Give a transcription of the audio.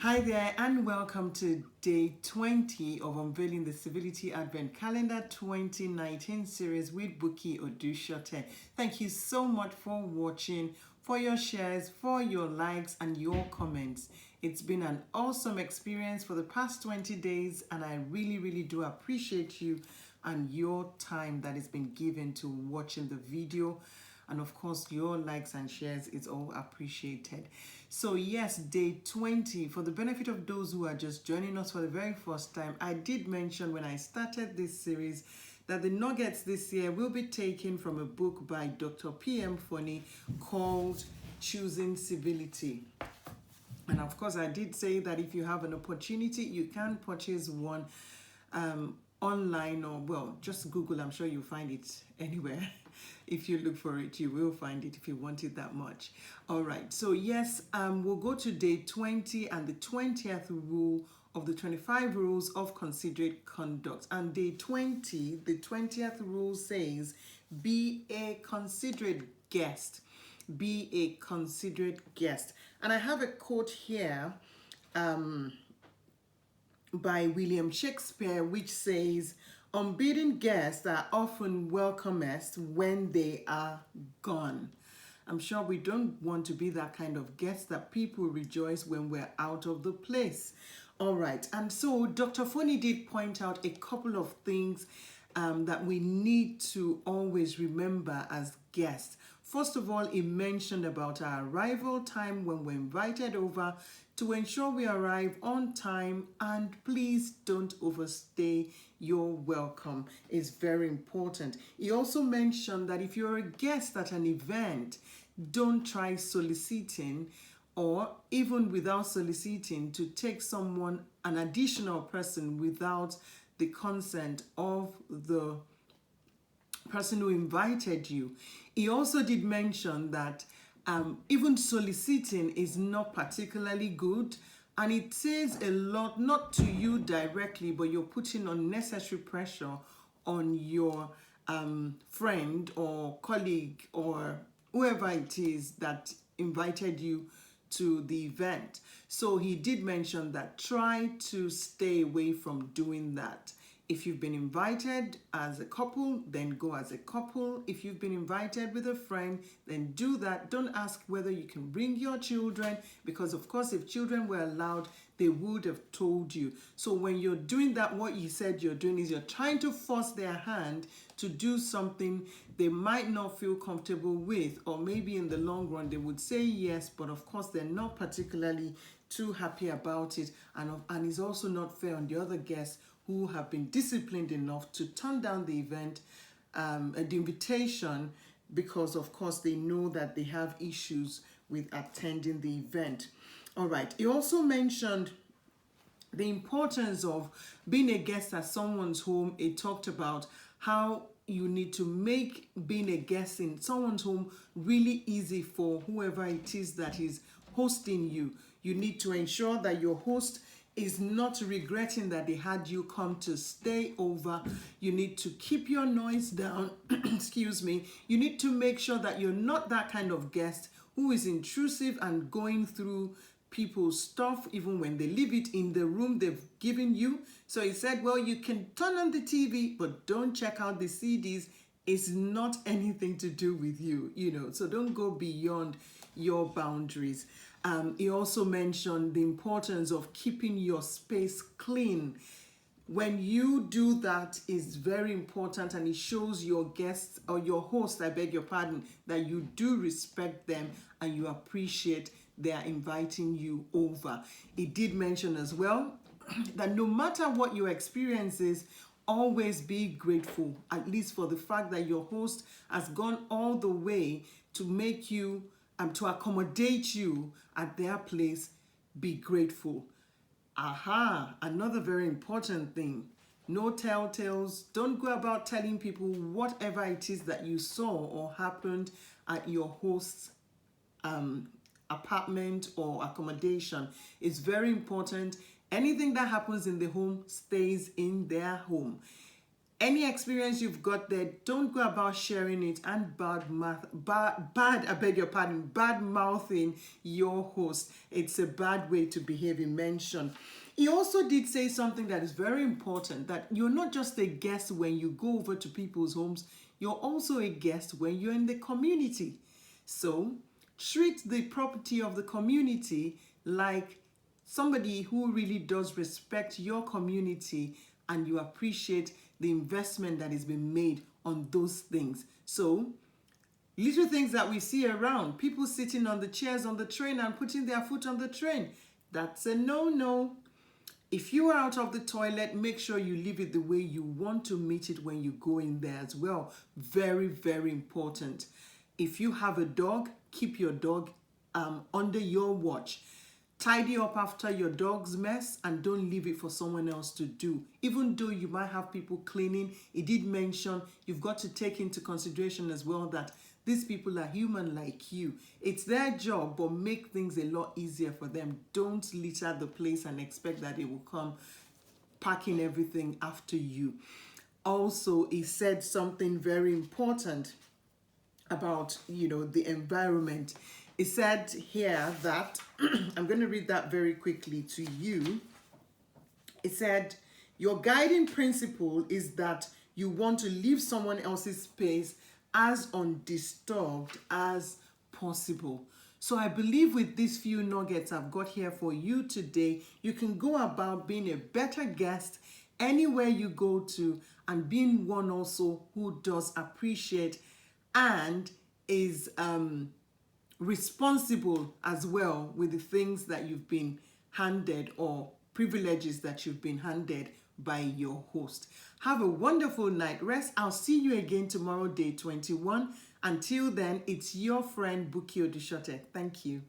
Hi there, and welcome to day 20 of Unveiling the Civility Advent Calendar 2019 series with Buki Odushote. Thank you so much for watching, for your shares, for your likes, and your comments. It's been an awesome experience for the past 20 days, and I really do appreciate you and your time that has been given to watching the video. And of course, your likes and shares is all appreciated. So yes, day 20, for the benefit of those who are just joining us for the very first time, I did mention when I started this series that the nuggets this year will be taken from a book by Dr. M Forni called Choosing Civility. And of course, I did say that if you have an opportunity, you can purchase one online, or well, just Google. I'm sure you'll find it anywhere. If you look for it, you will find it if you want it that much. All right, so yes, we'll go to day 20 and the 20th rule of the 25 rules of considerate conduct. And day 20, the 20th rule says, be a considerate guest. Be a considerate guest. And I have a quote here by William Shakespeare, which says, unbidden guests are often welcomest when they are gone. I'm sure we don't want to be that kind of guest that people rejoice when we're out of the place. All right, and so Dr. Forni did point out a couple of things that we need to always remember as guests. First of all, he mentioned about our arrival time when we're invited over, to ensure we arrive on time, and please don't overstay your welcome. Is very important. He also mentioned that if you're a guest at an event, don't try soliciting, or even without soliciting, to take someone, an additional person, without the consent of the person who invited you. He also did mention that even soliciting is not particularly good, and it says a lot, not to you directly, but you're putting unnecessary pressure on your friend or colleague or whoever it is that invited you to the event. So he did mention that try to stay away from doing that. If you've been invited as a couple, then go as a couple. If you've been invited with a friend, then do that. Don't ask whether you can bring your children, because of course, if children were allowed, they would have told you. So when you're doing that, what you said you're doing is you're trying to force their hand to do something they might not feel comfortable with, or maybe in the long run they would say yes, but of course they're not particularly too happy about it, and it's also not fair on the other guests who have been disciplined enough to turn down the event, the invitation, because of course they know that they have issues with attending the event. All right, he also mentioned the importance of being a guest at someone's home. He talked about how you need to make being a guest in someone's home really easy for whoever it is that is hosting you. You need to ensure that your host is not regretting that they had you come to stay over. You need to keep your noise down. Excuse me. You need to make sure that you're not that kind of guest who is intrusive and going through people's stuff even when they leave it in the room they've given you. So he said, well, you can turn on the TV, but don't check out the CDs. It's not anything to do with you, so don't go beyond your boundaries. He also mentioned the importance of keeping your space clean. When you do that, is very important, and it shows your guests, or your host, I beg your pardon, that you do respect them and you appreciate their inviting you over. He did mention as well that no matter what your experience is, always be grateful, at least for the fact that your host has gone all the way to make you, to accommodate you at their place. Be grateful. Another very important thing. No telltales. Don't go about telling people whatever it is that you saw or happened at your host's apartment or accommodation. It's very important. Anything that happens in the home stays in their home. Any experience you've got there, don't go about sharing it and I beg your pardon, bad mouthing your host. It's a bad way to behave. He mentioned. He also did say something that is very important, that you're not just a guest when you go over to people's homes, you're also a guest when you're in the community. So treat the property of the community like somebody who really does respect your community, and you appreciate the investment that has been made on those things. So little things that we see around, people sitting on the chairs on the train and putting their foot on the train, that's a no-no. If you are out of the toilet, make sure you leave it the way you want to meet it when you go in there as well. Very, very important. If you have a dog, keep your dog under your watch. Tidy up after your dog's mess and don't leave it for someone else to do. Even though you might have people cleaning, it did mention you've got to take into consideration as well that these people are human like you. It's their job, but make things a lot easier for them. Don't litter the place and expect that they will come packing everything after you. Also, he said something very important about, the environment. It said here that, I'm going to read that very quickly to you. It said, your guiding principle is that you want to leave someone else's space as undisturbed as possible. So I believe with these few nuggets I've got here for you today, you can go about being a better guest anywhere you go to, and being one also who does appreciate and is responsible as well with the things that you've been handed, or privileges that you've been handed by your host. Have a wonderful night rest. I'll see you again tomorrow, day 21. Until then, it's your friend Buki Odushote. Thank you.